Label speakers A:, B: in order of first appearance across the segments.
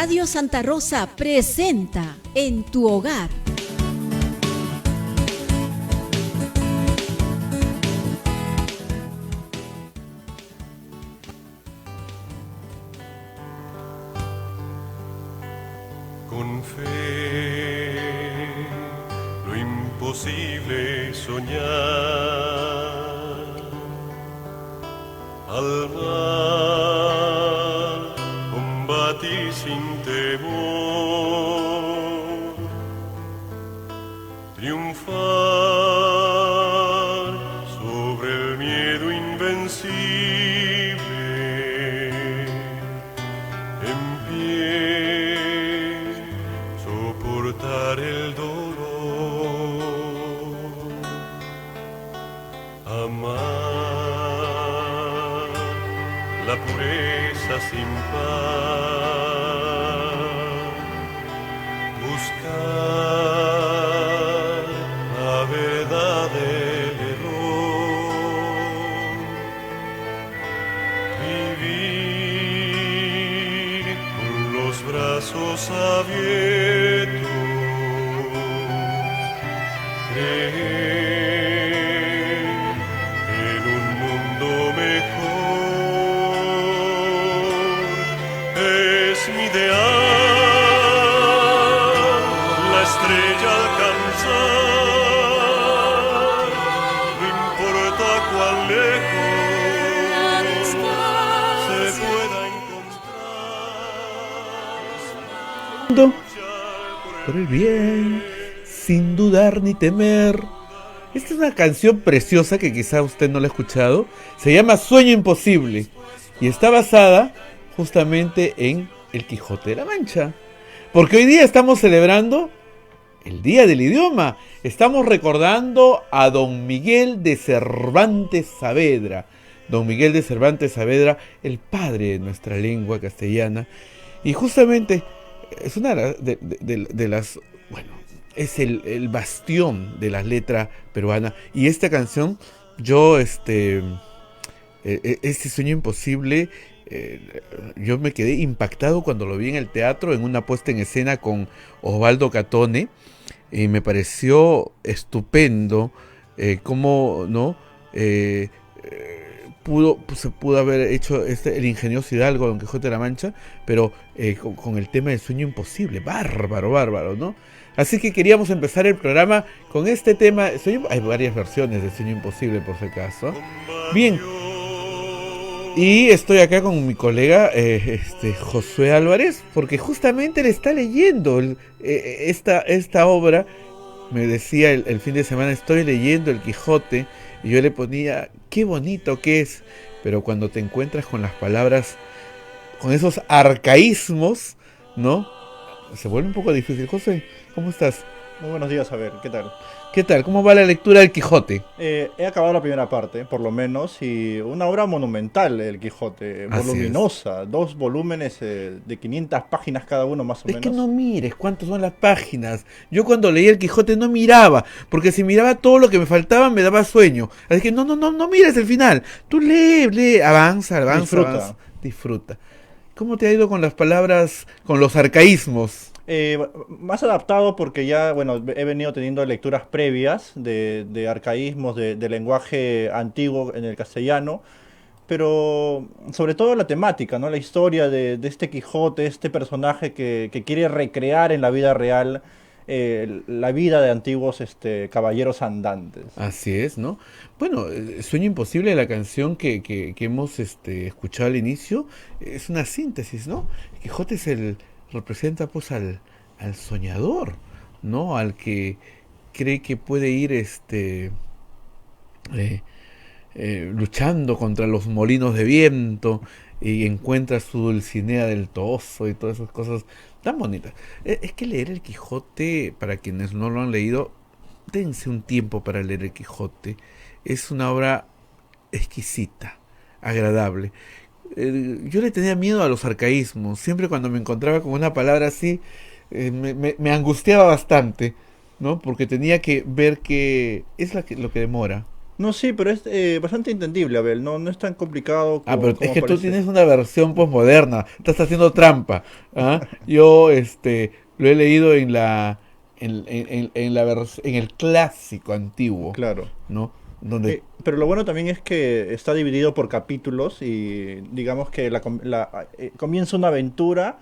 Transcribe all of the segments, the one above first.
A: Radio Santa Rosa presenta En tu hogar.
B: Con fe, lo imposible soñar, al mar combatí sin temor, triunfar sobre el miedo invencible, en pie soportar el dolor, amar la pureza sin par, buscar la verdad del error, vivir con los brazos abiertos, creer en un mundo mejor, es mi ideal, la estrella alcanzar, no importa cuán lejos se pueda encontrar.
C: Por el bien, sin dudar ni temer. Esta es una canción preciosa que quizá usted no la ha escuchado. Se llama Sueño Imposible y está basada justamente en El Quijote de la Mancha. Porque hoy día estamos celebrando el Día del Idioma. Estamos recordando a Don Miguel de Cervantes Saavedra. Don Miguel de Cervantes Saavedra, el padre de nuestra lengua castellana. Y justamente es una de las... Bueno, es el bastión de la letra peruana. Y esta canción, yo, este Sueño Imposible, yo me quedé impactado cuando lo vi en el teatro, en una puesta en escena con Osvaldo Catone. Y me pareció estupendo cómo, ¿no? Se pudo haber hecho el ingenioso Hidalgo, Don Quijote de la Mancha, pero con el tema del sueño imposible. Bárbaro, ¿no? Así que queríamos empezar el programa con este tema. Hay varias versiones de Sueño Imposible, por si acaso. Bien. Y estoy acá con mi colega Josué Álvarez, porque justamente él está leyendo esta obra. Me decía el fin de semana, estoy leyendo El Quijote, y yo le ponía, qué bonito que es, pero cuando te encuentras con las palabras, con esos arcaísmos, ¿no? Se vuelve un poco difícil. José, ¿cómo estás?
D: Muy buenos días, a ver, ¿qué tal?
C: ¿Qué tal? ¿Cómo va la lectura del Quijote?
D: He acabado la primera parte, por lo menos, y una obra monumental, El Quijote, voluminosa, 2 volúmenes de 500 páginas cada uno, más o menos.
C: Es que no mires cuántas son las páginas. Yo cuando leí El Quijote no miraba, porque si miraba todo lo que me faltaba me daba sueño. Así que no mires el final. Tú lee, avanza, disfruta. ¿Cómo te ha ido con las palabras, con los arcaísmos?
D: Más adaptado porque ya, bueno, he venido teniendo lecturas previas de arcaísmos, de lenguaje antiguo en el castellano, pero sobre todo la temática, ¿no? La historia de este Quijote, este personaje que quiere recrear en la vida real la vida de antiguos caballeros andantes.
C: Así es, ¿no? Bueno, Sueño Imposible, la canción que hemos escuchado al inicio, es una síntesis, ¿no? Quijote representa pues al soñador, ¿no? Al que cree que puede ir luchando contra los molinos de viento y encuentra su Dulcinea del Toboso y todas esas cosas tan bonitas. Es que leer El Quijote, para quienes no lo han leído, dense un tiempo para leer El Quijote. Es una obra exquisita, agradable. Yo le tenía miedo a los arcaísmos. Siempre cuando me encontraba con una palabra así, me angustiaba bastante, ¿no? Porque tenía que ver que es lo que demora,
D: No, sí, pero es bastante entendible, Abel. No, no es tan complicado
C: Ah, pero es
D: como
C: que tú
D: parece.
C: tienes una versión posmoderna, estás haciendo trampa. ¿Ah? Yo lo he leído en el clásico antiguo,
D: Claro.
C: ¿no? Donde
D: Pero lo bueno también es que está dividido por capítulos y digamos que comienza una aventura,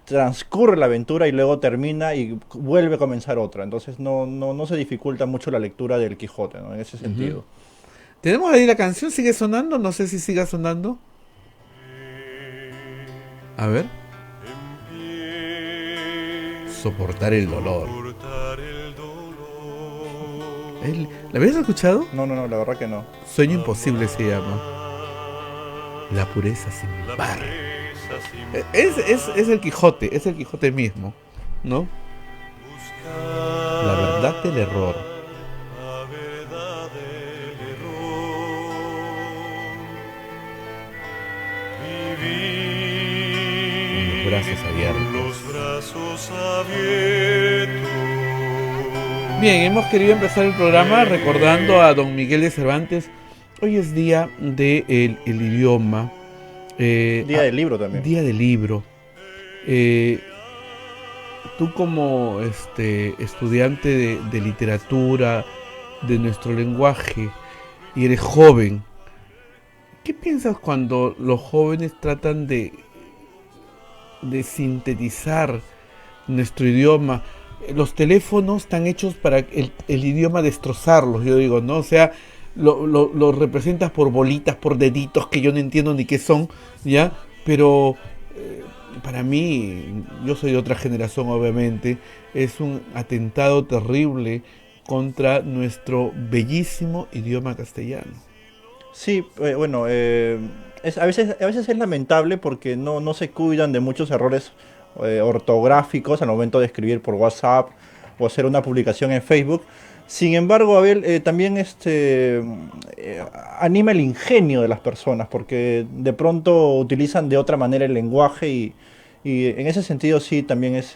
D: transcurre la aventura y luego termina y vuelve a comenzar otra. Entonces no se dificulta mucho la lectura del Quijote, ¿no? En ese
C: ujú.
D: sentido.
C: Tenemos ahí la canción, sigue sonando, no sé si siga sonando. A ver, soportar el dolor.
B: Soportar el dolor.
C: ¿La habías escuchado?
D: No, la verdad que no.
C: Sueño imposible se llama. La pureza sin
B: La
C: par.
B: pureza sin
C: Es el Quijote, es el Quijote mismo, ¿no?
B: buscar
C: La verdad del error.
B: la verdad del error.
C: Con los
B: Vivir
C: brazos
B: con
C: abiertos.
B: los brazos abiertos.
C: Bien, hemos querido empezar el programa recordando a don Miguel de Cervantes. Hoy es día el idioma,
D: Día del libro también.
C: día del libro. Eh, Tú como estudiante de literatura, de nuestro lenguaje, y eres joven, ¿qué piensas cuando los jóvenes tratan de sintetizar nuestro idioma? Los teléfonos están hechos para el idioma destrozarlos, yo digo, ¿no? O sea, lo representas por bolitas, por deditos que yo no entiendo ni qué son, ¿ya? Pero para mí, yo soy de otra generación, obviamente, es un atentado terrible contra nuestro bellísimo idioma castellano.
D: Sí, bueno, a veces es lamentable porque no se cuidan de muchos errores ortográficos al momento de escribir por WhatsApp o hacer una publicación en Facebook. Sin embargo, Abel, también anima el ingenio de las personas porque de pronto utilizan de otra manera el lenguaje y en ese sentido sí también es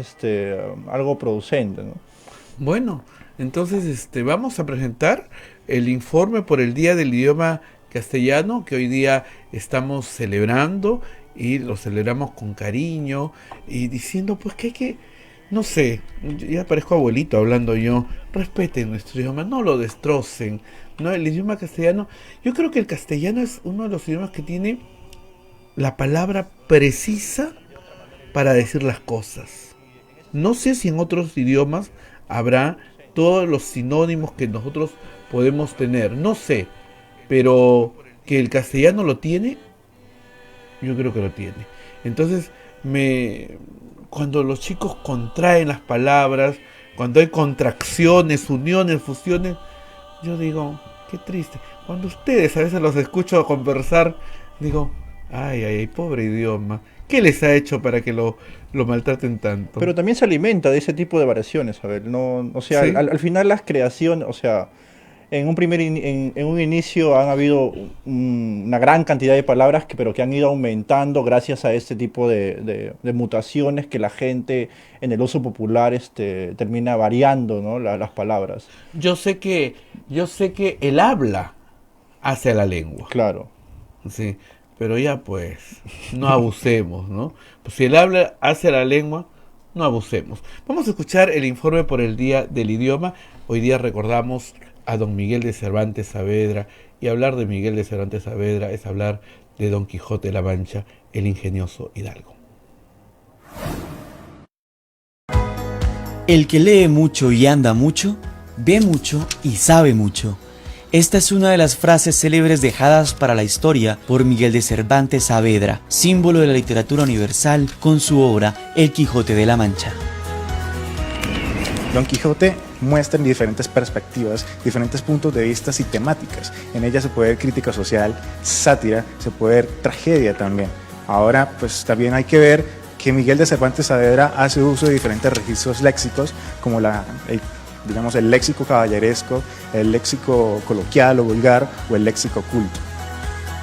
D: algo producente, ¿no?
C: Bueno, entonces vamos a presentar el informe por el Día del Idioma Castellano que hoy día estamos celebrando y lo celebramos con cariño y diciendo pues que hay que, no sé, ya parezco abuelito hablando yo, respeten nuestro idioma, no lo destrocen, ¿no? El idioma castellano, yo creo que el castellano es uno de los idiomas que tiene la palabra precisa para decir las cosas. No sé si en otros idiomas habrá todos los sinónimos que nosotros podemos tener, no sé, pero que el castellano lo tiene, yo creo que lo tiene. Entonces, cuando los chicos contraen las palabras, cuando hay contracciones, uniones, fusiones, yo digo, qué triste. Cuando ustedes a veces los escucho conversar, digo, ay, pobre idioma. ¿Qué les ha hecho para que lo maltraten tanto?
D: Pero también se alimenta de ese tipo de variaciones, a ver, no, o sea,
C: ¿Sí?
D: al final las creaciones, o sea, en un inicio han habido una gran cantidad de palabras, pero que han ido aumentando gracias a este tipo de mutaciones que la gente en el uso popular termina variando, ¿no? Las palabras.
C: Yo sé que el habla hace a la lengua.
D: Claro.
C: Sí, pero ya pues, no abusemos, ¿no? Pues si el habla hace a la lengua, no abusemos. Vamos a escuchar el informe por el Día del Idioma. Hoy día recordamos a don Miguel de Cervantes Saavedra, y hablar de Miguel de Cervantes Saavedra es hablar de Don Quijote de la Mancha, el ingenioso hidalgo.
E: El que lee mucho y anda mucho, ve mucho y sabe mucho. Esta es una de las frases célebres dejadas para la historia por Miguel de Cervantes Saavedra, símbolo de la literatura universal con su obra El Quijote de la Mancha.
F: Don Quijote muestra en diferentes perspectivas, diferentes puntos de vista y temáticas. En ella se puede ver crítica social, sátira, se puede ver tragedia también. Ahora, pues también hay que ver que Miguel de Cervantes Saavedra hace uso de diferentes registros léxicos, como el léxico caballeresco, el léxico coloquial o vulgar o el léxico culto.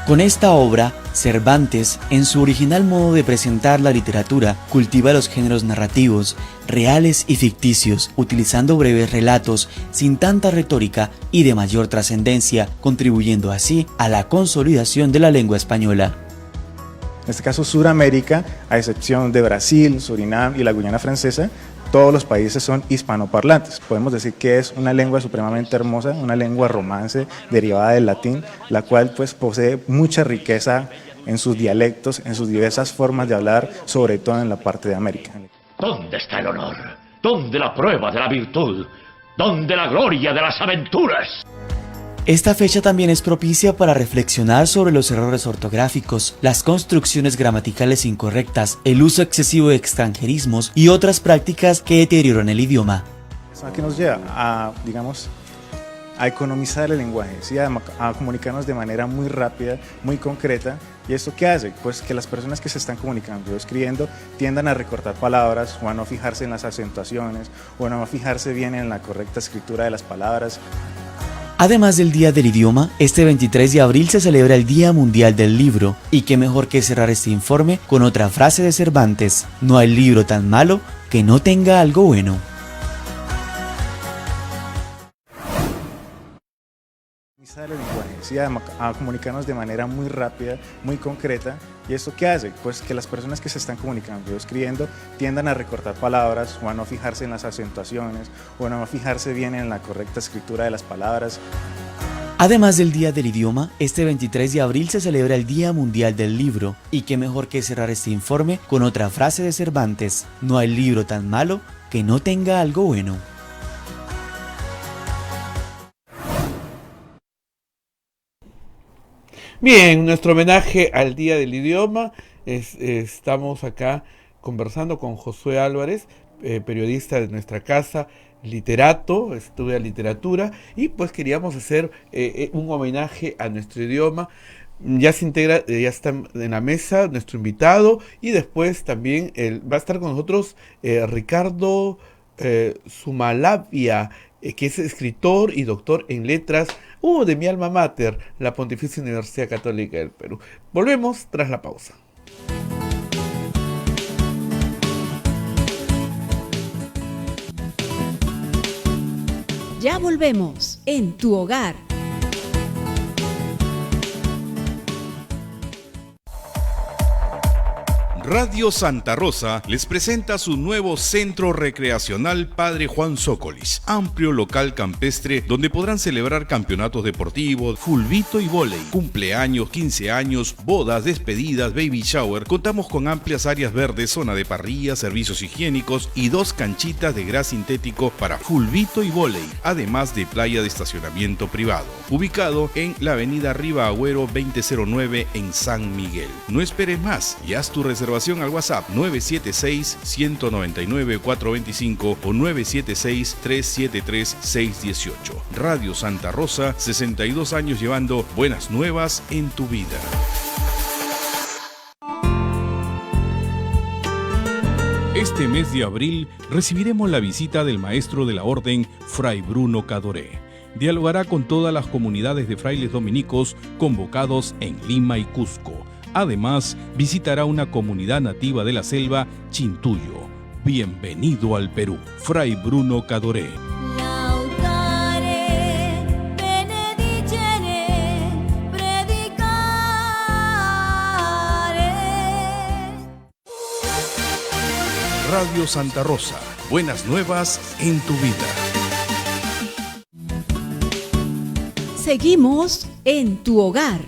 E: Con esta obra, Cervantes, en su original modo de presentar la literatura, cultiva los géneros narrativos, reales y ficticios, utilizando breves relatos sin tanta retórica y de mayor trascendencia, contribuyendo así a la consolidación de la lengua española.
F: En este caso, Suramérica, a excepción de Brasil, Surinam y la Guyana Francesa, todos los países son hispanoparlantes. Podemos decir que es una lengua supremamente hermosa, una lengua romance derivada del latín, la cual pues posee mucha riqueza en sus dialectos, en sus diversas formas de hablar, sobre todo en la parte de América.
G: ¿Dónde está el honor? ¿Dónde la prueba de la virtud? ¿Dónde la gloria de las aventuras?
E: Esta fecha también es propicia para reflexionar sobre los errores ortográficos, las construcciones gramaticales incorrectas, el uso excesivo de extranjerismos y otras prácticas que deterioran el idioma.
F: Eso que nos lleva a, digamos, a economizar el lenguaje, ¿sí? a comunicarnos de manera muy rápida, muy concreta. ¿Y esto qué hace? Pues que las personas que se están comunicando o escribiendo tiendan a recortar palabras o a no fijarse en las acentuaciones o a no fijarse bien en la correcta escritura de las palabras.
E: Además del Día del Idioma, este 23 de abril se celebra el Día Mundial del Libro, y qué mejor que cerrar este informe con otra frase de Cervantes: no hay libro tan malo que no tenga algo bueno.
F: El lenguaje, ¿sí? a comunicarnos de manera muy rápida, muy concreta. ¿Y esto qué hace? Pues que las personas que se están comunicando o escribiendo tiendan a recortar palabras o a no fijarse en las acentuaciones o a no fijarse bien en la correcta escritura de las palabras.
E: Además del Día del Idioma, este 23 de abril se celebra el Día Mundial del Libro, y qué mejor que cerrar este informe con otra frase de Cervantes: no hay libro tan malo que no tenga algo bueno.
C: Bien, nuestro homenaje al Día del Idioma. Estamos acá conversando con Josué Álvarez, periodista de nuestra casa, literato, estudia literatura, y pues queríamos hacer un homenaje a nuestro idioma. Ya se integra, ya está en la mesa nuestro invitado, y después también va a estar con nosotros Ricardo Sumalavia, que es escritor y doctor en letras de mi alma mater, la Pontificia Universidad Católica del Perú. Volvemos tras la pausa.
A: Ya volvemos en tu hogar.
H: Radio Santa Rosa les presenta su nuevo centro recreacional Padre Juan Zócolis, amplio local campestre donde podrán celebrar campeonatos deportivos, fulbito y vóley, cumpleaños, 15 años, bodas, despedidas, baby shower. Contamos con amplias áreas verdes, zona de parrilla, servicios higiénicos y 2 canchitas de gras sintético para fulbito y vóley, además de playa de estacionamiento privado, ubicado en la avenida Riva Agüero 2009 en San Miguel. No esperes más y haz tu reservación al WhatsApp 976-199-425 o 976-373-618. Radio Santa Rosa, 62 años llevando buenas nuevas en tu vida.
I: Este mes de abril recibiremos la visita del maestro de la orden, Fray Bruno Cadoré. Dialogará con todas las comunidades de frailes dominicos convocados en Lima y Cusco. Además, visitará una comunidad nativa de la selva, Chintuyo. Bienvenido al Perú. Fray Bruno Cadoré. Radio Santa Rosa. Buenas nuevas en tu vida.
A: Seguimos en tu hogar.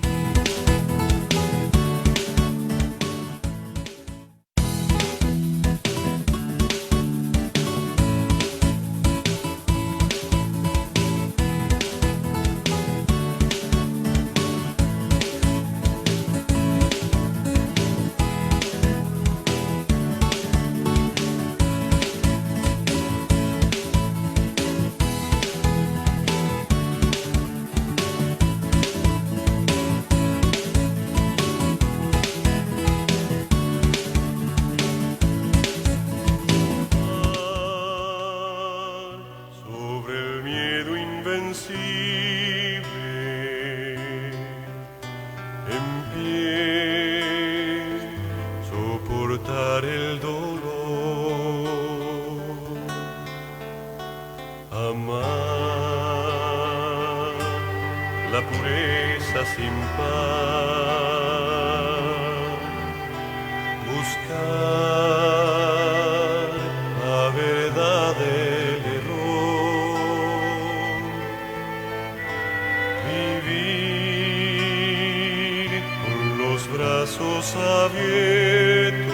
B: brazos abiertos,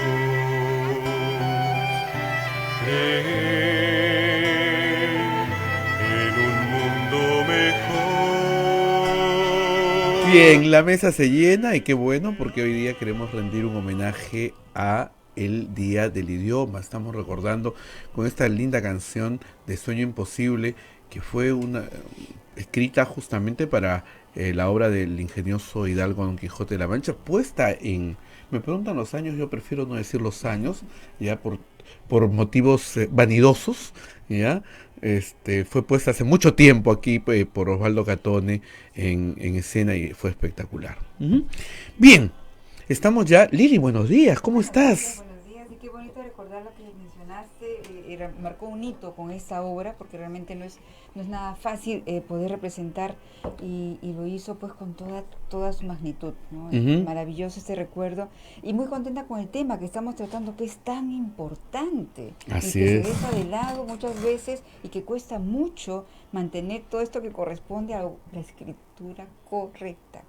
B: creer en un mundo mejor.
C: Bien, la mesa se llena y qué bueno porque hoy día queremos rendir un homenaje a el Día del Idioma. Estamos recordando con esta linda canción de Sueño Imposible que fue una escrita justamente para la obra del ingenioso hidalgo Don Quijote de la Mancha, puesta en, me preguntan los años, yo prefiero no decir los años, ya por motivos vanidosos, ya, fue puesta hace mucho tiempo aquí por Osvaldo Catone en escena y fue espectacular. Bien, estamos ya. Lili, buenos días, ¿cómo estás?
J: Buenos días, y qué bonito recordar lo que mencionaste, marcó un hito con esta obra, porque realmente no es nada fácil poder representar, y lo hizo pues con toda su magnitud, ¿no? Maravilloso este recuerdo, y muy contenta con el tema que estamos tratando, que es tan importante.
C: Así
J: y que
C: es.
J: se deja de lado muchas veces, y que cuesta mucho mantener todo esto que corresponde a la escritura correcta.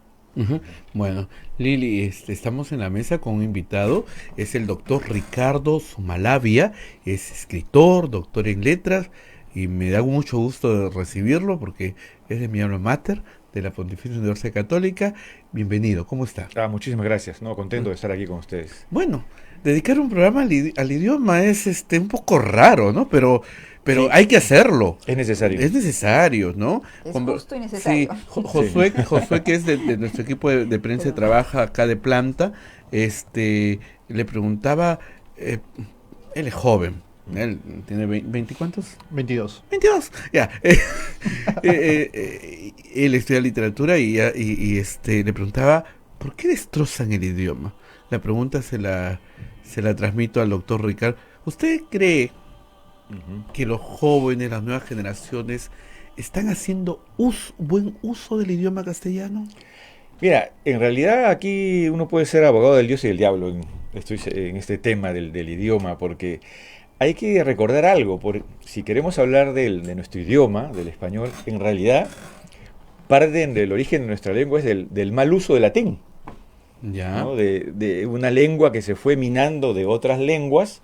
C: Bueno, Lili, estamos en la mesa con un invitado, es el doctor Ricardo Sumalavia, es escritor, doctor en letras, y me da mucho gusto recibirlo porque es de mi alma mater, de la Pontificia Universidad Católica. Bienvenido, ¿cómo está?
K: Muchísimas gracias, contento de estar aquí con ustedes.
C: Bueno, dedicar un programa al idioma es un poco raro, ¿no? Pero sí, hay que hacerlo.
K: Es necesario.
C: Es necesario, ¿no?
J: Es justo y necesario.
C: Sí, Josué, que es de nuestro equipo de prensa y trabaja acá de planta, le preguntaba, él es joven, él tiene 20 ¿cuántos?
D: 22.
C: 22, ya. Él estudia literatura y le preguntaba, ¿por qué destrozan el idioma? La pregunta se la transmito al doctor Ricardo. ¿Usted cree que los jóvenes, las nuevas generaciones, están haciendo buen uso del idioma castellano?
K: Mira, en realidad aquí uno puede ser abogado del dios y del diablo en este tema del idioma, porque hay que recordar algo. Si queremos hablar de nuestro idioma, del español, en realidad parte del origen de nuestra lengua es del mal uso del latín.
C: Ya.
K: ¿No? De una lengua que se fue minando de otras lenguas,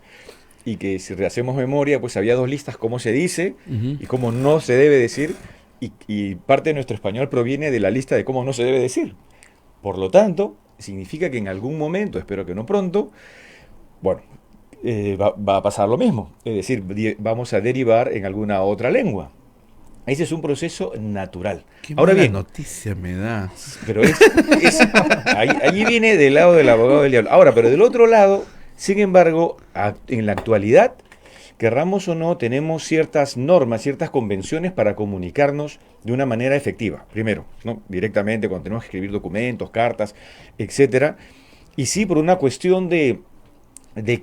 K: y que si hacemos memoria, pues había dos listas, cómo se dice y cómo no se debe decir, y parte de nuestro español proviene de la lista de cómo no se debe decir. Por lo tanto, significa que en algún momento, espero que no pronto, bueno, va a pasar lo mismo, es decir, vamos a derivar en alguna otra lengua. Ese es un proceso natural.
C: Qué
K: Ahora
C: mala
K: bien,
C: noticia me da.
K: pero allí viene del lado del abogado del diablo. Ahora, pero del otro lado, sin embargo, en la actualidad, querramos o no, tenemos ciertas normas, ciertas convenciones para comunicarnos de una manera efectiva. Primero, ¿no? Directamente cuando tenemos que escribir documentos, cartas, etcétera. Y sí, por una cuestión de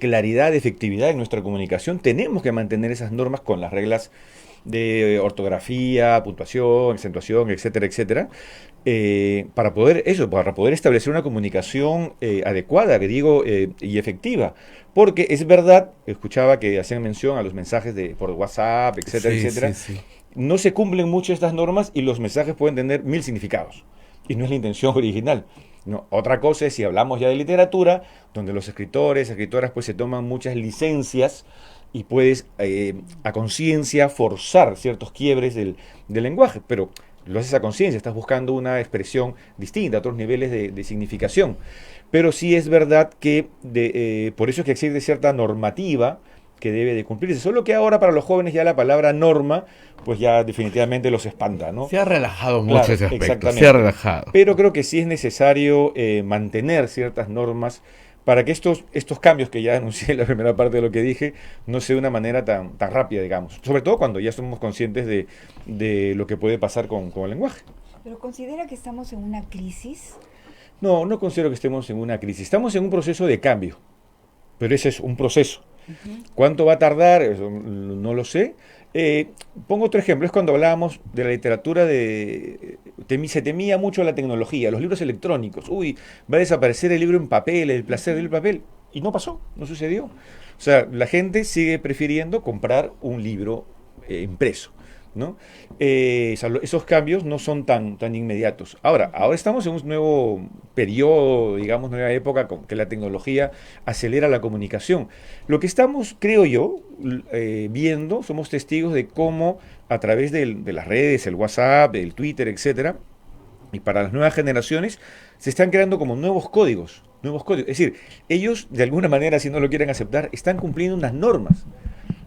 K: claridad, de efectividad en nuestra comunicación, tenemos que mantener esas normas con las reglas de ortografía, puntuación, acentuación, etcétera, etcétera, para poder establecer una comunicación adecuada, y efectiva. Porque es verdad, escuchaba que hacían mención a los mensajes por WhatsApp, etcétera, etcétera. Sí. No se cumplen mucho estas normas y los mensajes pueden tener 1000 significados. Y no es la intención original. No, otra cosa es si hablamos ya de literatura, donde los escritoras, pues se toman muchas licencias y puedes a conciencia forzar ciertos quiebres del lenguaje, pero lo haces a conciencia, estás buscando una expresión distinta, otros niveles de significación. Pero sí es verdad que por eso es que existe cierta normativa que debe de cumplirse, solo que ahora para los jóvenes ya la palabra norma pues ya definitivamente los espanta, ¿no?
C: Se ha relajado mucho ese aspecto,
K: exactamente.
C: Se ha relajado.
K: Pero creo que sí es necesario mantener ciertas normas para que estos cambios que ya anuncié en la primera parte de lo que dije, no sea de una manera tan rápida, digamos. Sobre todo cuando ya somos conscientes de lo que puede pasar con el lenguaje.
J: ¿Pero considera que estamos en una crisis?
K: No, no considero que estemos en una crisis. Estamos en un proceso de cambio, pero ese es un proceso. ¿Cuánto va a tardar? Eso no lo sé. Pongo otro ejemplo, es cuando hablábamos de la literatura se temía mucho la tecnología, los libros electrónicos. Uy, va a desaparecer el libro en papel, el placer del papel. Y no pasó, no sucedió. O sea, la gente sigue prefiriendo comprar un libro impreso. ¿no? O sea, esos cambios no son tan inmediatos. Ahora estamos en un nuevo periodo, digamos, nueva época, con que la tecnología acelera la comunicación. Lo que estamos, creo yo, viendo, somos testigos de cómo a través de las redes, el WhatsApp, el Twitter, etcétera, y para las nuevas generaciones, se están creando como nuevos códigos. Es decir, ellos, de alguna manera, si no lo quieren aceptar, están cumpliendo unas normas.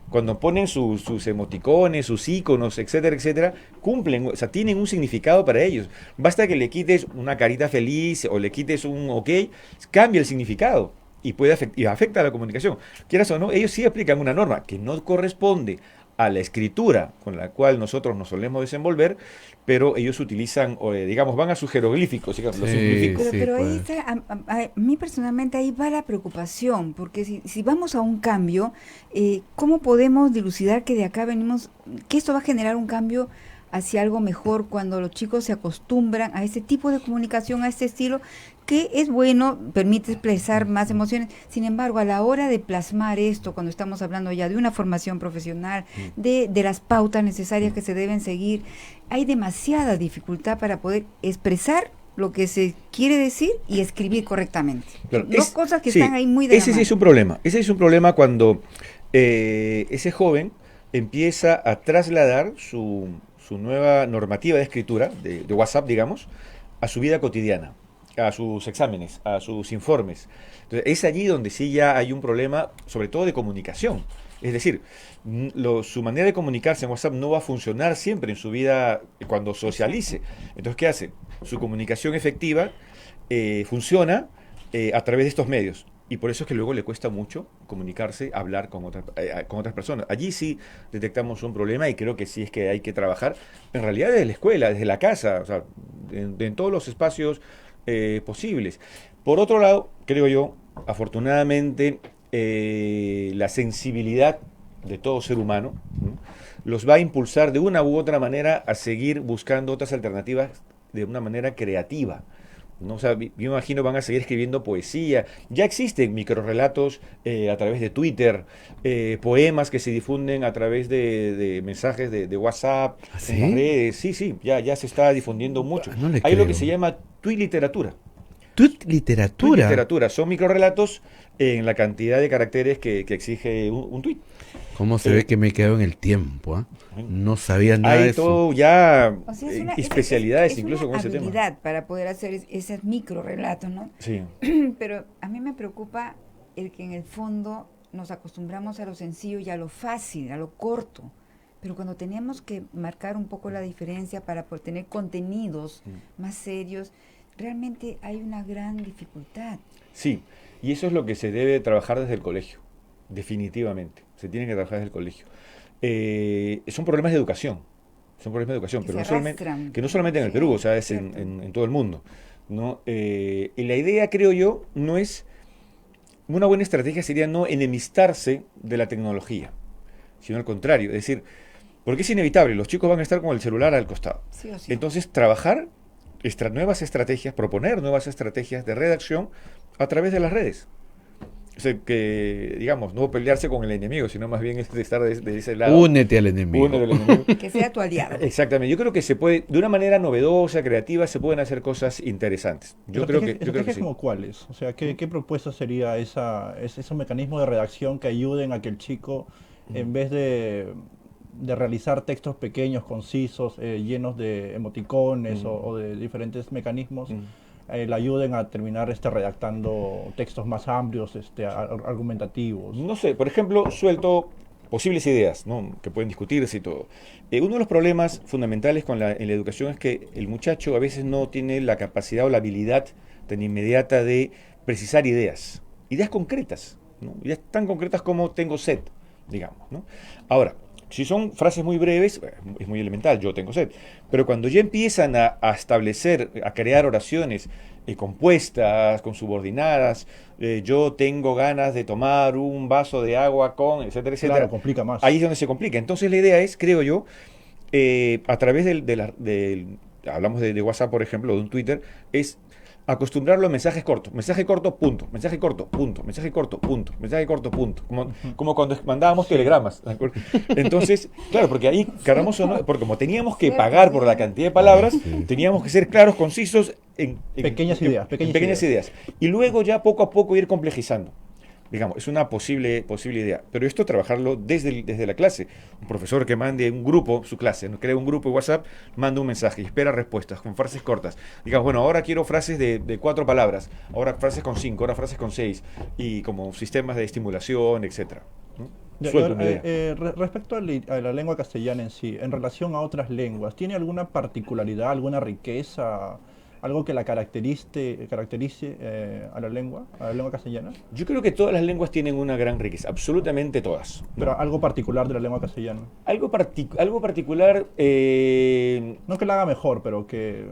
K: Cuando ponen sus emoticones, sus iconos, etcétera, etcétera, cumplen, o sea, tienen un significado para ellos. Basta que le quites una carita feliz o le quites un ok, cambia el significado y afecta a la comunicación. Quieras o no, ellos sí aplican una norma que no corresponde a la escritura con la cual nosotros nos solemos desenvolver, pero ellos utilizan, digamos, van a sus jeroglíficos, digamos, los simplifico.
J: Pero ahí está, a mí personalmente ahí va la preocupación, porque si vamos a un cambio, ¿cómo podemos dilucidar que de acá venimos, que esto va a generar un cambio hacia algo mejor cuando los chicos se acostumbran a este tipo de comunicación, a este estilo, que es bueno, permite expresar más emociones? Sin embargo, a la hora de plasmar esto, cuando estamos hablando ya de una formación profesional, de las pautas necesarias que se deben seguir, hay demasiada dificultad para poder expresar lo que se quiere decir y escribir correctamente.
K: Claro,
J: Dos cosas que están ahí muy de
K: ese sí es un problema. Ese es un problema cuando ese joven empieza a trasladar su nueva normativa de escritura, de WhatsApp, digamos, a su vida cotidiana, a sus exámenes, a sus informes. Entonces, es allí donde sí ya hay un problema, sobre todo de comunicación. Es decir, su manera de comunicarse en WhatsApp no va a funcionar siempre en su vida cuando socialice. Entonces, ¿qué hace? Su comunicación efectiva funciona a través de estos medios. Y por eso es que luego le cuesta mucho comunicarse, hablar con otras personas. Allí sí detectamos un problema y creo que sí es que hay que trabajar, en realidad desde la escuela, desde la casa, o sea, en todos los espacios posibles. Por otro lado, creo yo, afortunadamente, la sensibilidad de todo ser humano, ¿no?, los va a impulsar de una u otra manera a seguir buscando otras alternativas de una manera creativa, ¿no? O sea, yo me imagino van a seguir escribiendo poesía. Ya existen microrrelatos a través de Twitter, poemas que se difunden a través de mensajes de WhatsApp,
C: ¿Sí?
K: en las redes. Sí, ya se está difundiendo mucho.
C: No le
K: Hay lo
C: creo.
K: que se llama tweet literatura.
C: ¿Tweet literatura?
K: Tweet literatura. Son microrrelatos en la cantidad de caracteres que exige un tweet.
C: ¿Cómo se ve que me he quedado en el tiempo? ¿Ah? No sabía nada de
K: Hay
C: eso.
K: todo ya
J: O sea, es una,
K: especialidades
J: es
K: incluso
J: una
K: con ese tema.
J: habilidad para poder hacer esos micro relatos, ¿no?
K: Sí.
J: Pero a mí me preocupa el que en el fondo nos acostumbramos a lo sencillo y a lo fácil, a lo corto. Pero cuando tenemos que marcar un poco la diferencia para poder tener contenidos más serios, realmente hay una gran dificultad.
K: Sí, y eso es lo que se debe trabajar desde el colegio, definitivamente. Se tiene que trabajar desde el colegio. Son problemas de educación, pero no solamente en el Perú, o sea, es en todo el mundo, ¿no? Y la idea, creo yo, no es, una buena estrategia sería no enemistarse de la tecnología, sino al contrario, es decir, porque es inevitable, los chicos van a estar con el celular al costado.
J: Sí o sí.
K: Entonces, trabajar nuevas estrategias, proponer nuevas estrategias de redacción a través de las redes. O sea, que, digamos, no pelearse con el enemigo, sino más bien estar de ese lado.
C: Únete al enemigo.
K: Únete al enemigo.
J: Que sea tu aliado.
K: Exactamente. Yo creo que se puede, de una manera novedosa, creativa, se pueden hacer cosas interesantes. Yo creo que
D: ¿Estrategias
K: sí.
D: como cuáles? O sea, ¿qué propuesta sería esos mecanismos de redacción que ayuden a que el chico, en vez de realizar textos pequeños, concisos, llenos de emoticones o de diferentes mecanismos, le ayuden a terminar redactando textos más amplios, argumentativos?
K: No sé, por ejemplo, suelto posibles ideas, ¿no?, que pueden discutirse y todo. Uno de los problemas fundamentales en la educación es que el muchacho a veces no tiene la capacidad o la habilidad tan inmediata de precisar ideas concretas, ¿no? Ideas tan concretas como tengo sed, digamos, ¿no? Ahora, si son frases muy breves, es muy elemental, yo tengo sed. Pero cuando ya empiezan a establecer, a crear oraciones compuestas, consubordinadas, yo tengo ganas de tomar un vaso de agua con, etcétera, etcétera.
D: Claro, complica más.
K: Ahí es donde se complica. Entonces la idea es, creo yo, a través hablamos de WhatsApp, por ejemplo, o de un Twitter, es acostumbrarlo a mensajes cortos. Mensaje corto, punto. Mensaje corto, punto. Mensaje corto, punto. Mensaje corto, punto. Como cuando mandábamos telegramas. ¿De acuerdo? Entonces, claro, porque ahí, queramos o no, porque como teníamos que pagar por la cantidad de palabras, teníamos que ser claros, concisos en
D: pequeñas ideas.
K: Y luego ya poco a poco ir complejizando. Digamos, es una posible idea. Pero esto trabajarlo desde la clase. Un profesor que mande un grupo, su clase, ¿no? Crea un grupo de WhatsApp, manda un mensaje y espera respuestas con frases cortas. Digamos, bueno, ahora quiero frases de 4 palabras, ahora frases con 5, ahora frases con 6, y como sistemas de estimulación, etcétera.
D: Respecto a la lengua castellana en sí, en relación a otras lenguas, ¿tiene alguna particularidad, alguna riqueza, algo que la caracterice a la lengua castellana?
K: Yo creo que todas las lenguas tienen una gran riqueza, absolutamente todas.
D: Pero algo particular de la lengua castellana.
K: Algo particular...
D: No que la haga mejor, pero que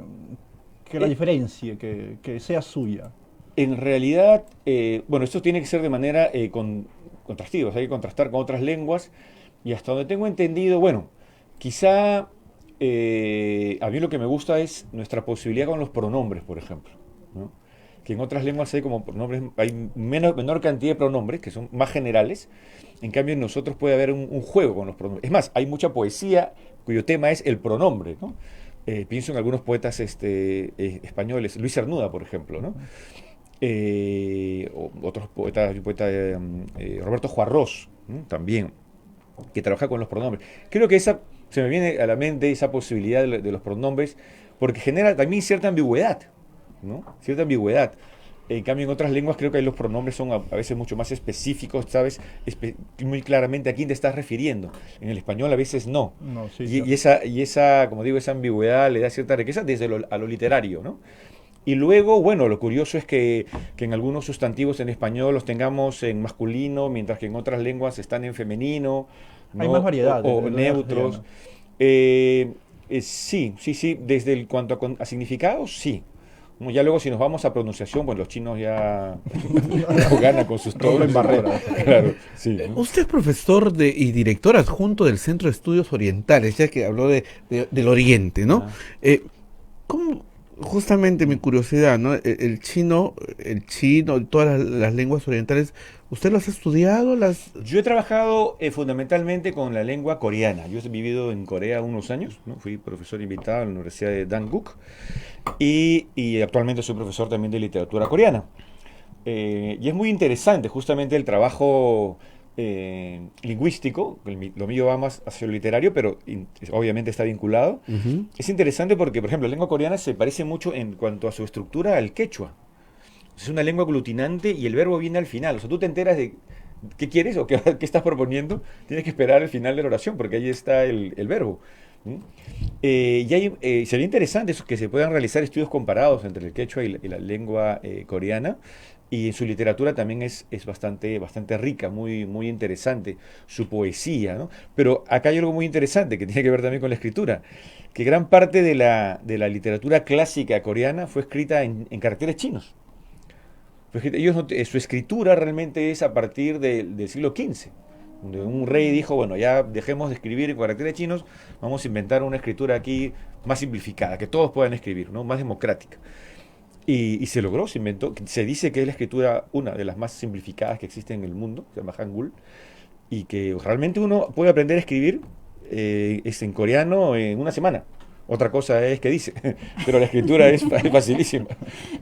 D: la diferencie, que sea suya.
K: En realidad, bueno, esto tiene que ser de manera contrastiva, hay que contrastar con otras lenguas, y hasta donde tengo entendido, bueno, quizá... a mí lo que me gusta es nuestra posibilidad con los pronombres, por ejemplo, ¿no? Que en otras lenguas hay como pronombres, hay menor cantidad de pronombres, que son más generales. En cambio en nosotros puede haber un juego con los pronombres. Es más, hay mucha poesía cuyo tema es el pronombre, ¿no? Pienso en algunos poetas españoles, Luis Cernuda, por ejemplo, ¿no? Otros poetas, Roberto Juarros, ¿no? También, que trabaja con los pronombres. Creo que se me viene a la mente esa posibilidad de los pronombres, porque genera también cierta ambigüedad, ¿no? Cierta ambigüedad. En cambio, en otras lenguas creo que los pronombres son a veces mucho más específicos, ¿sabes? Muy claramente a quién te estás refiriendo. En el español a veces no. Y esa, como digo, esa ambigüedad le da cierta riqueza desde a lo literario, ¿no? Y luego, bueno, lo curioso es que en algunos sustantivos en español los tengamos en masculino, mientras que en otras lenguas están en femenino, ¿no?
D: Hay más variedad.
K: O neutros. Sí. Desde el cuanto a significados, sí. Ya luego si nos vamos a pronunciación, pues los chinos ya ganan con sus todos
D: barreras.
K: Claro, sí.
C: Usted es profesor y director adjunto del Centro de Estudios Orientales, ya que habló del Oriente, ¿no? ¿Cómo, justamente mi curiosidad, ¿no? El chino, todas las lenguas orientales, ¿usted las ha estudiado?
K: Yo he trabajado fundamentalmente con la lengua coreana. Yo he vivido en Corea unos años, ¿no? Fui profesor invitado en la Universidad de Dankook y actualmente soy profesor también de literatura coreana. Y es muy interesante justamente el trabajo lingüístico. Lo mío va más hacia lo literario, pero obviamente está vinculado. Es interesante porque, por ejemplo, la lengua coreana se parece mucho en cuanto a su estructura al quechua. Es una lengua aglutinante y el verbo viene al final. O sea, tú te enteras de qué quieres o qué estás proponiendo, tienes que esperar el final de la oración porque ahí está el verbo. Sería interesante que se puedan realizar estudios comparados entre el quechua y la lengua coreana. Y en su literatura también es bastante rica, muy interesante, su poesía, ¿no? Pero acá hay algo muy interesante que tiene que ver también con la escritura, que gran parte de la literatura clásica coreana fue escrita en caracteres chinos. Su escritura realmente es a partir del siglo XV, donde un rey dijo, bueno, ya dejemos de escribir en caracteres chinos, vamos a inventar una escritura aquí más simplificada, que todos puedan escribir, ¿no? Más democrática. Y se logró, se inventó. Se dice que es la escritura una de las más simplificadas que existe en el mundo, se llama Hangul, y que realmente uno puede aprender a escribir en coreano en una semana. Otra cosa es que dice, pero la escritura es facilísima,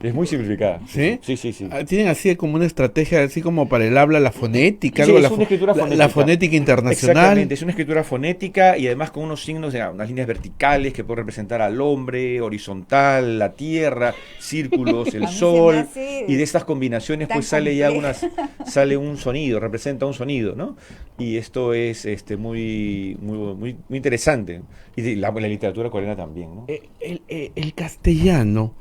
K: es muy simplificada.
C: ¿Sí?
K: Sí.
C: Tienen así como una estrategia, así como para el habla, la fonética,
K: sí,
C: algo,
K: es una escritura fonética.
C: La fonética internacional.
K: Exactamente, es una escritura fonética y además con unos signos, unas líneas verticales que pueden representar al hombre, horizontal, la tierra, círculos, el sol, y de estas combinaciones pues sale un sonido, representa un sonido, ¿no? Y esto es muy interesante. Y la literatura coreana también, ¿no?
C: El castellano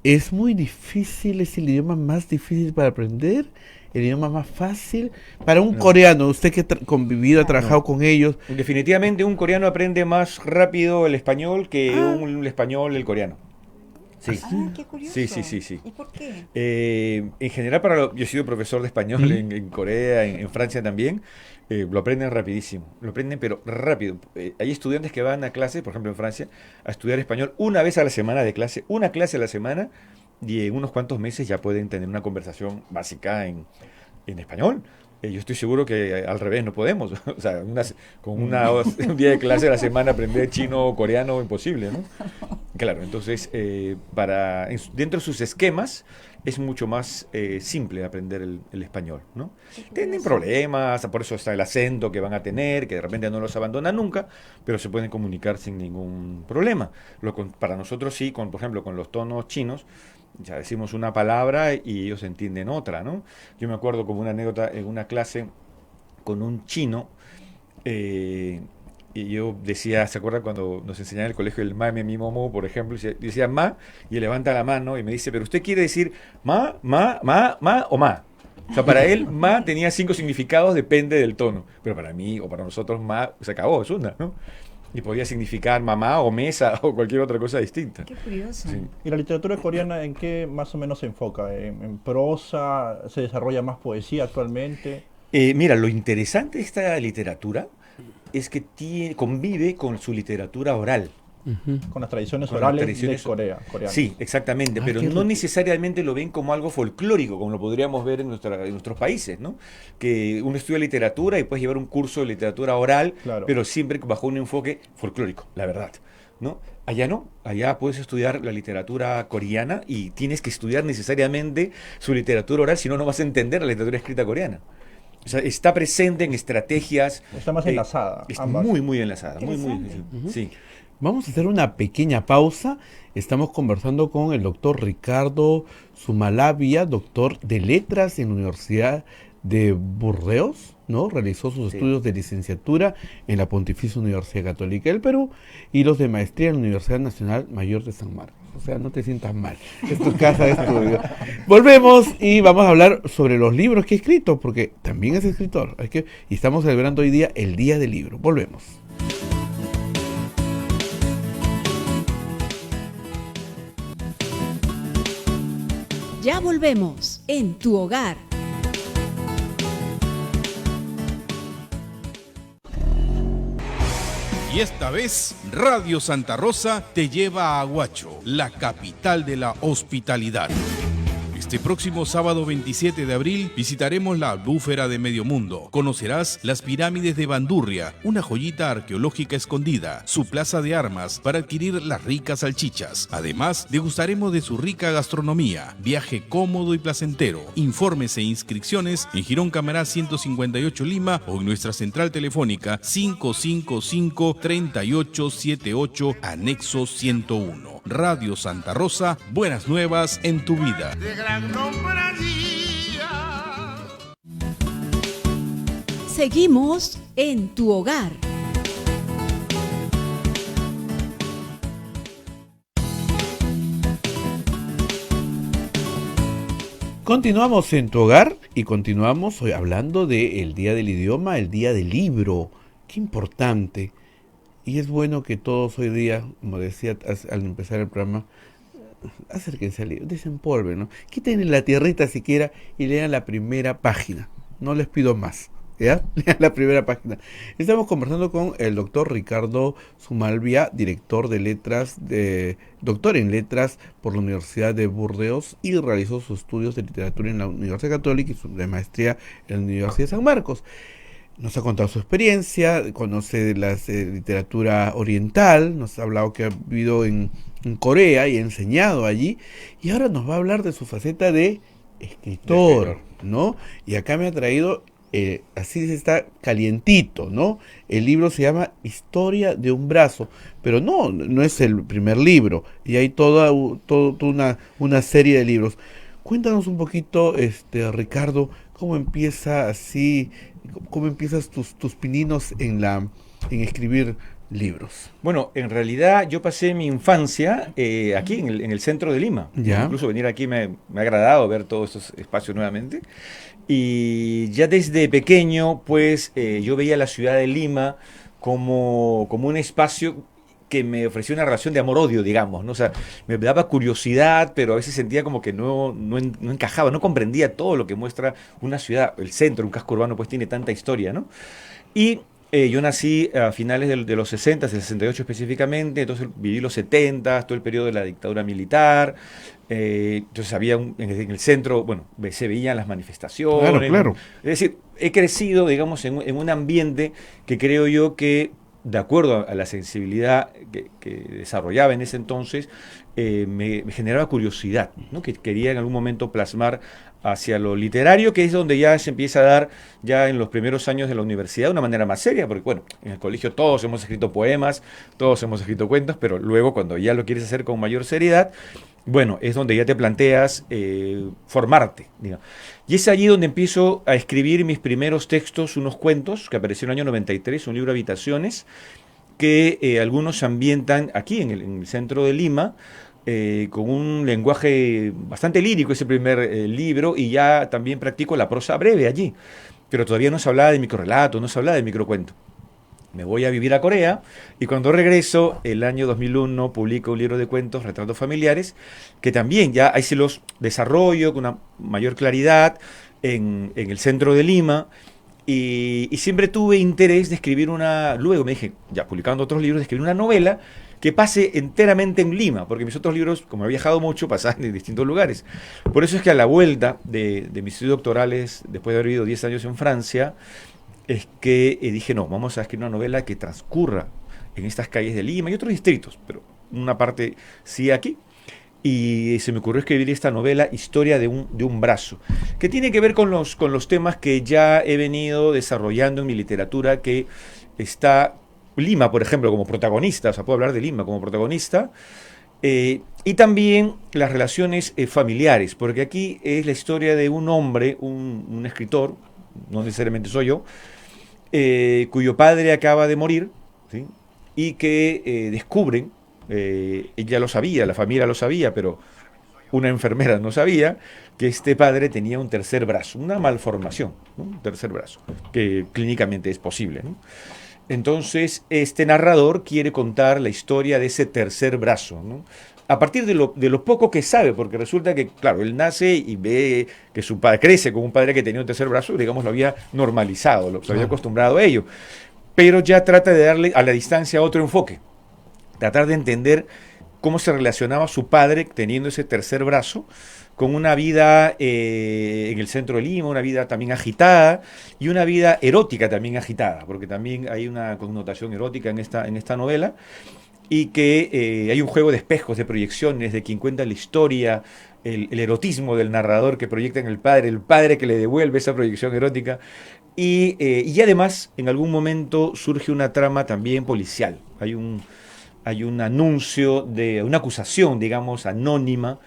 C: es muy difícil, es el idioma más difícil para aprender, el idioma más fácil para un coreano, usted que ha convivido, ha trabajado con ellos.
K: Definitivamente un coreano aprende más rápido el español que un español el coreano. Sí.
J: Qué curioso.
K: Sí.
J: ¿Y por qué?
K: En general, yo he sido profesor de español en Corea, en Francia también. Lo aprenden rapidísimo, lo aprenden pero rápido. Hay estudiantes que van a clase, por ejemplo en Francia, a estudiar español una vez a la semana de clase, una clase a la semana, y en unos cuantos meses ya pueden tener una conversación básica en español. Yo estoy seguro que al revés no podemos. O sea, un día de clase a la semana aprender chino o coreano, imposible, ¿no? Claro, entonces, dentro de sus esquemas es mucho más simple aprender el español, ¿no? Tienen problemas, por eso está el acento que van a tener, que de repente no los abandonan nunca, pero se pueden comunicar sin ningún problema. Para nosotros sí, por ejemplo, con los tonos chinos, ya decimos una palabra y ellos entienden otra, ¿no? Yo me acuerdo como una anécdota en una clase con un chino, y yo decía, ¿se acuerdan cuando nos enseñaban en el colegio el ma, me, mi, momo, por ejemplo? Y decía ma, y él levanta la mano y me dice, ¿pero usted quiere decir ma o ma? O sea, para él ma tenía 5 significados, depende del tono. Pero para mí o para nosotros ma se acabó, es una, ¿no? Y podía significar mamá o mesa o cualquier otra cosa distinta.
J: Qué curioso.
K: Sí.
D: ¿Y la literatura coreana en qué más o menos se enfoca? ¿En prosa? ¿Se desarrolla más poesía actualmente?
K: Mira, lo interesante de esta literatura es que convive con su literatura oral.
D: Con las tradiciones orales de Corea. Coreanas.
K: Sí, exactamente, pero no necesariamente lo ven como algo folclórico, como lo podríamos ver en nuestros países, ¿no? Que uno estudia literatura y puedes llevar un curso de literatura oral, claro, pero siempre bajo un enfoque folclórico, la verdad, ¿no? Allá no, allá puedes estudiar la literatura coreana y tienes que estudiar necesariamente su literatura oral, si no, no vas a entender la literatura escrita coreana. O sea, está presente en estrategias.
D: Está más enlazada.
K: Está muy enlazada, muy, sí.
C: Vamos a hacer una pequeña pausa. Estamos conversando con el doctor Ricardo Sumalavia, doctor de letras en la Universidad de Burdeos, ¿no? Realizó sus estudios de licenciatura en la Pontificia Universidad Católica del Perú y los de maestría en la Universidad Nacional Mayor de San Marcos. O sea, no te sientas mal, es tu casa de estudio. Volvemos y vamos a hablar sobre los libros que ha escrito, porque también es escritor. Y estamos celebrando hoy día el Día del Libro. Volvemos.
A: Ya volvemos en tu hogar.
I: Y esta vez, Radio Santa Rosa te lleva a Aguacho, la capital de la hospitalidad. Este próximo sábado 27 de abril visitaremos la Albúfera de Medio Mundo. Conocerás las pirámides de Bandurria, una joyita arqueológica escondida, su plaza de armas para adquirir las ricas salchichas. Además, degustaremos de su rica gastronomía. Viaje cómodo y placentero. Informes e inscripciones en Girón Camará 158 Lima o en nuestra central telefónica 555-3878 anexo 101. Radio Santa Rosa, buenas nuevas en tu vida.
A: Seguimos en tu hogar.
C: Continuamos en tu hogar y continuamos hoy hablando del Día del Idioma, el Día del Libro. Qué importante. Y es bueno que todos hoy día, como decía al empezar el programa, acérquense al libro, desempolven, ¿no? Quiten la tierrita siquiera y lean la primera página. No les pido más, ¿ya? Lean la primera página. Estamos conversando con el doctor Ricardo Sumalavia, doctor en letras por la Universidad de Burdeos y realizó sus estudios de literatura en la Universidad Católica y su de maestría en la Universidad de San Marcos. Nos ha contado su experiencia, conoce de la literatura oriental, nos ha hablado que ha vivido en Corea y ha enseñado allí, y ahora nos va a hablar de su faceta de escritor, ¿no? Y acá me ha traído, así está calientito, ¿no? El libro se llama Historia de un brazo, pero no es el primer libro, y hay toda una serie de libros. Cuéntanos un poquito, Ricardo, cómo empiezas tus pininos en escribir libros.
K: Bueno, en realidad yo pasé mi infancia aquí en el centro de Lima.
C: ¿Ya?
K: Incluso venir aquí me ha agradado ver todos estos espacios nuevamente. Y ya desde pequeño, pues yo veía la ciudad de Lima como un espacio que me ofreció una relación de amor-odio, digamos, ¿no? O sea, me daba curiosidad, pero a veces sentía como que no encajaba, no comprendía todo lo que muestra una ciudad. El centro, un casco urbano, pues tiene tanta historia, ¿no? Y Yo nací a finales de los 60, el 68 específicamente, entonces viví los 70, todo el periodo de la dictadura militar. Entonces había en el centro, bueno, se veían las manifestaciones.
C: Claro, claro.
K: Es decir, he crecido, digamos, en un ambiente que creo yo que, de acuerdo a la sensibilidad que desarrollaba en ese entonces, me generaba curiosidad, ¿no? Que quería en algún momento plasmar hacia lo literario, que es donde ya se empieza a dar ya en los primeros años de la universidad de una manera más seria, porque bueno, en el colegio todos hemos escrito poemas, todos hemos escrito cuentos, pero luego cuando ya lo quieres hacer con mayor seriedad, bueno, es donde ya te planteas formarte, digamos. Y es allí donde empiezo a escribir mis primeros textos, unos cuentos que aparecieron en el año 93, un libro Habitaciones, que algunos se ambientan aquí en el centro de Lima, con un lenguaje bastante lírico, ese primer libro, y ya también practico la prosa breve allí. Pero todavía no se hablaba de microrelato, no se hablaba de microcuento. Me voy a vivir a Corea y cuando regreso, el año 2001, publico un libro de cuentos, Retratos Familiares, que también ya ahí sí los desarrollo con una mayor claridad en el centro de Lima. Y siempre tuve interés de escribir luego me dije, ya publicando otros libros, de escribir una novela que pase enteramente en Lima, porque mis otros libros, como he viajado mucho, pasan en distintos lugares. Por eso es que a la vuelta de mis estudios doctorales, después de haber vivido 10 años en Francia, es que dije, no, vamos a escribir una novela que transcurra en estas calles de Lima y otros distritos, pero una parte sí aquí. Y se me ocurrió escribir esta novela, Historia de un brazo, que tiene que ver con los temas que ya he venido desarrollando en mi literatura, que está Lima, por ejemplo, como protagonista, o sea, puedo hablar de Lima como protagonista, y también las relaciones familiares, porque aquí es la historia de un hombre, un escritor, no necesariamente soy yo, cuyo padre acaba de morir, ¿sí? Y que descubren, ella lo sabía, la familia lo sabía, pero una enfermera no sabía, que este padre tenía un tercer brazo, una malformación, ¿no? Un tercer brazo, que clínicamente es posible, ¿no? Entonces, este narrador quiere contar la historia de ese tercer brazo, ¿no? A partir de lo poco que sabe, porque resulta que, claro, él nace y ve que su padre crece con un padre que tenía un tercer brazo, digamos, lo había normalizado, se había acostumbrado a ello. Pero ya trata de darle a la distancia otro enfoque, tratar de entender cómo se relacionaba su padre teniendo ese tercer brazo con una vida en el centro de Lima, una vida también agitada y una vida erótica también agitada, porque también hay una connotación erótica en esta novela, y que hay un juego de espejos, de proyecciones, de quien cuenta la historia, el erotismo del narrador que proyecta en el padre que le devuelve esa proyección erótica, y además en algún momento surge una trama también policial, hay un anuncio de una acusación, digamos, anónima,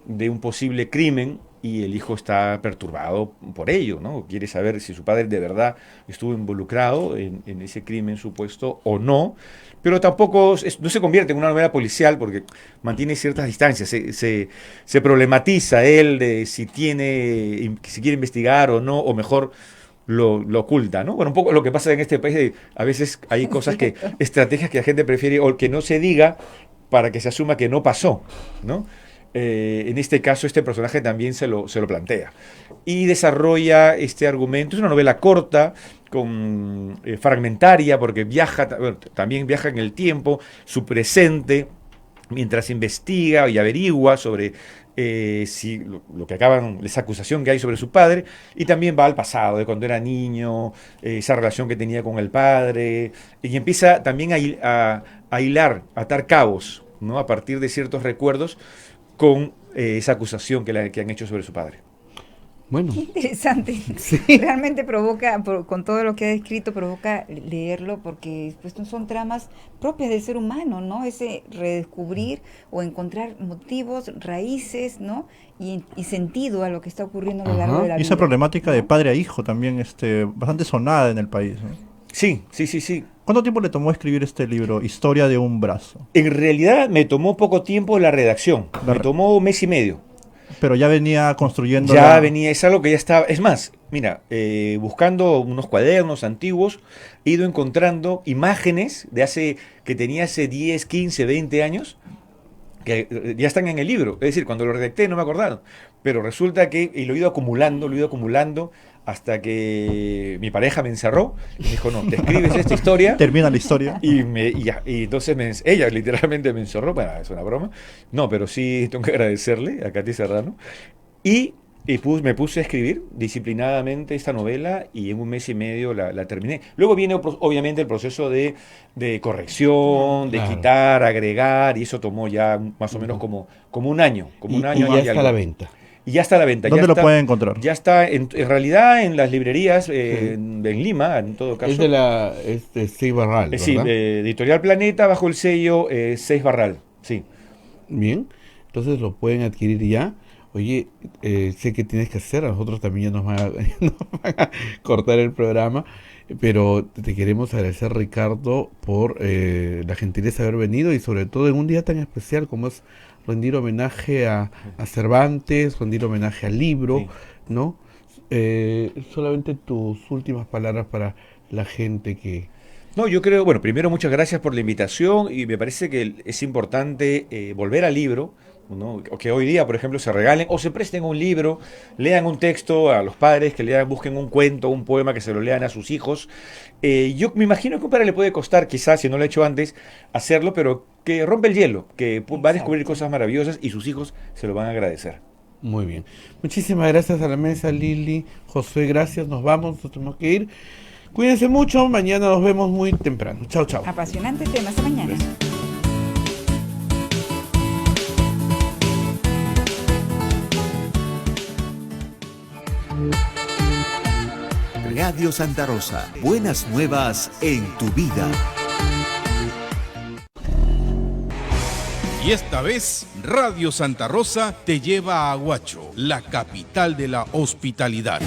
K: de un posible crimen, y el hijo está perturbado por ello, ¿no? Quiere saber si su padre de verdad estuvo involucrado en ese crimen supuesto o no, pero tampoco no se convierte en una novela policial porque mantiene ciertas distancias, se problematiza él de si quiere investigar o no, o mejor lo oculta, ¿no? Bueno, un poco lo que pasa en este país, a veces hay cosas estrategias que la gente prefiere o que no se diga para que se asuma que no pasó, ¿no? En este caso, este personaje también se lo plantea y desarrolla este argumento. Es una novela corta, fragmentaria, porque también viaja en el tiempo, su presente, mientras investiga y averigua sobre si lo que esa acusación que hay sobre su padre, y también va al pasado, de cuando era niño, esa relación que tenía con el padre, y empieza también a hilar, a atar cabos, ¿no? A partir de ciertos recuerdos con esa acusación que han hecho sobre su padre.
C: Bueno.
J: Qué interesante. Sí. Realmente provoca, con todo lo que ha escrito, provoca leerlo, porque pues son tramas propias del ser humano, ¿no? Ese redescubrir o encontrar motivos, raíces, ¿no? Y sentido a lo que está ocurriendo a lo largo de la vida.
D: Y esa problemática, ¿no?, de padre a hijo también bastante sonada en el país, ¿no?
K: Sí.
D: ¿Cuánto tiempo le tomó escribir este libro, Historia de un brazo?
K: En realidad me tomó poco tiempo la redacción, me tomó 1 mes y medio.
D: Pero ya venía construyendo.
K: Es algo que ya estaba. Es más, mira, buscando unos cuadernos antiguos, he ido encontrando imágenes que tenía hace 10, 15, 20 años, que ya están en el libro. Es decir, cuando lo redacté no me acordaron. Pero resulta que lo he ido acumulando, hasta que mi pareja me encerró y me dijo, no, te escribes esta historia.
D: Termina la historia.
K: Y entonces ella literalmente me encerró, bueno, es una broma. No, pero sí tengo que agradecerle a Katy Serrano. Y me puse a escribir disciplinadamente esta novela y en un mes y medio la terminé. Luego viene obviamente el proceso de corrección, de quitar, agregar, y eso tomó ya más o menos como un año.
C: Y ya está a la venta.
K: Y ya está a la venta.
D: ¿Dónde lo pueden encontrar?
K: Ya está, en realidad, en las librerías, en Lima, en todo caso.
C: Es de Seis Barral, ¿verdad?
K: Sí, Editorial Planeta, bajo el sello Seis Barral, sí.
C: Bien, entonces lo pueden adquirir ya. Oye, sé que tienes que hacer, a nosotros también ya nos van a cortar el programa, pero te queremos agradecer, Ricardo, por la gentileza de haber venido y sobre todo en un día tan especial como es rendir homenaje a Cervantes, rendir homenaje al libro, sí, ¿no? Solamente tus últimas palabras para la gente que...
K: No, yo creo, bueno, primero muchas gracias por la invitación y me parece que es importante volver al libro, ¿no? Que hoy día, por ejemplo, se regalen o se presten un libro, lean un texto a los padres, que busquen un cuento, un poema, que se lo lean a sus hijos. Yo me imagino que a un padre le puede costar, quizás, si no lo ha hecho antes, hacerlo, pero que rompe el hielo, que va a descubrir cosas maravillosas y sus hijos se lo van a agradecer.
C: Muy bien. Muchísimas gracias a la mesa, Lili, Josué, gracias, nos vamos, nos tenemos que ir. Cuídense mucho, mañana nos vemos muy temprano. Chao, chao.
J: Apasionante tema, hasta mañana.
L: Radio Santa Rosa, buenas nuevas en tu vida.
I: Y esta vez, Radio Santa Rosa te lleva a Huacho, la capital de la hospitalidad.